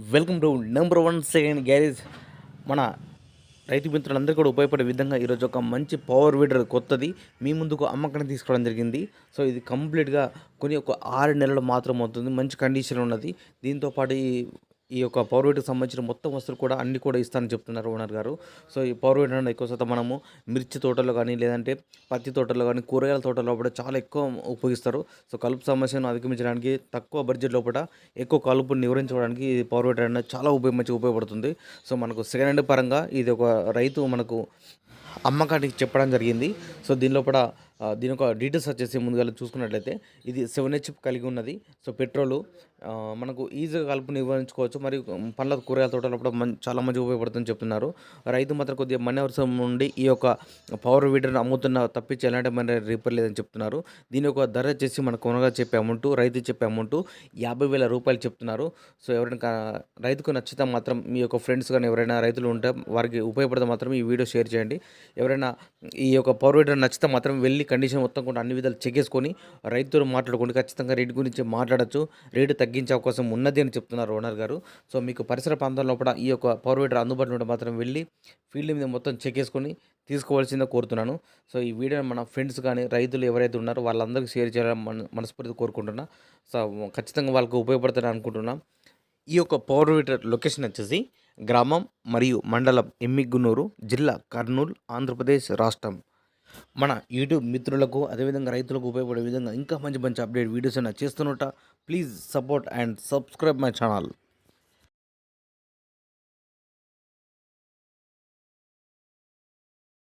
Welcome to number one second garage. మన రైతు మిత్రులందరికీ కూడా ఉపయోగపడే విధంగా ఈరోజు ఒక మంచి పవర్ వీడర్ కొత్తది మీ ముందుకు అమ్మకాన్ని తీసుకోవడం జరిగింది. సో ఇది కంప్లీట్గా ఒక 6 నెలలు మాత్రం అవుతుంది. మంచి కండిషన్ ఉన్నది. దీంతోపాటు ఈ యొక్క పవర్ వీడర్కి సంబంధించిన మొత్తం వస్తువులు కూడా అన్ని కూడా ఇస్తానని చెప్తున్నారు ఓనర్ గారు. సో ఈ పవర్ వీడర్ అనేది ఎక్కువ శాతం మనము మిర్చి తోటలో కానీ, లేదంటే పత్తి తోటలో కానీ, కూరగాయల తోటలో కూడా చాలా ఎక్కువ ఉపయోగిస్తారు. సో కలుపు సమస్యను అధిగమించడానికి, తక్కువ బడ్జెట్ లోపల ఎక్కువ కలుపును నివారించుకోవడానికి ఈ పవర్ వీడర్ అనేది చాలా మంచిగా ఉపయోగపడుతుంది. సో మనకు సెకండ్ హ్యాండ్ పరంగా ఇది ఒక రైతు మనకు అమ్మకానికి చెప్పడం జరిగింది. సో దీనిలోపల దీని యొక్క డీటెయిల్స్ వచ్చేసి ముందుగా చూసుకున్నట్లయితే ఇది 7H కలిగి ఉన్నది. సో పెట్రోలు మనకు ఈజీగా కలుపు నివారించుకోవచ్చు. మరియు పండ్ల కూరగాయల తోటలో కూడా చాలా మంచిగా ఉపయోగపడుతుందని చెప్తున్నారు. రైతు మాత్రం కొద్దిగా మనీ అవసరం నుండి ఈ యొక్క పవర్ వీడర్ని అమ్ముతున్న తప్పించి ఎలాంటి మన రిపేర్ లేదని చెప్తున్నారు. దీని యొక్క ధర వచ్చేసి మన కొనగా చెప్పే అమౌంట్, రైతు చెప్పే అమౌంట్ 50,000 రూపాయలు చెప్తున్నారు. సో ఎవరైనా రైతుకు నచ్చితే మాత్రం మీ యొక్క ఫ్రెండ్స్ కానీ ఎవరైనా రైతులు ఉంటే వారికి ఉపయోగపడితే మాత్రం ఈ వీడియో షేర్ చేయండి. ఎవరైనా ఈ యొక్క పవర్ వీడర్ నచ్చితే మాత్రం వెళ్ళి కండిషన్ మొత్తం కూడా అన్ని విధాలు చెక్ చేసుకొని రైతులు మాట్లాడుకోండి. ఖచ్చితంగా రేటు గురించి మాట్లాడచ్చు. రేటు తగ్గించే అవకాశం ఉన్నది అని చెప్తున్నారు ఓనర్ గారు. సో మీకు పరిసర ప్రాంతాల్లో కూడా ఈ యొక్క పవర్ వీడర్ అందుబాటులో ఉంటే మాత్రం వెళ్ళి ఫీల్డ్ మీద మొత్తం చెక్ చేసుకొని తీసుకోవాల్సిందే కోరుతున్నాను. సో ఈ వీడియోని మన ఫ్రెండ్స్ కానీ రైతులు ఎవరైతే ఉన్నారో వాళ్ళందరికీ షేర్ చేయాలని మనస్ఫూర్తిగా కోరుకుంటున్నా. సో ఖచ్చితంగా వాళ్ళకు ఉపయోగపడుతుందని అనుకుంటున్నాను. ఈ యొక్క పవర్ వీడర్ లొకేషన్ వచ్చేసి గ్రామం మరియు మండలం ఎమ్మిగ్గునూరు, జిల్లా కర్నూలు, ఆంధ్రప్రదేశ్ రాష్ట్రం. మన యూట్యూబ్ మిత్రులకు అదేవిధంగా రైతులకు ఉపయోగపడే విధంగా ఇంకా మంచి అప్డేట్ వీడియోస్ అయినా చేస్తున్నట్ట. Please support and subscribe my channel.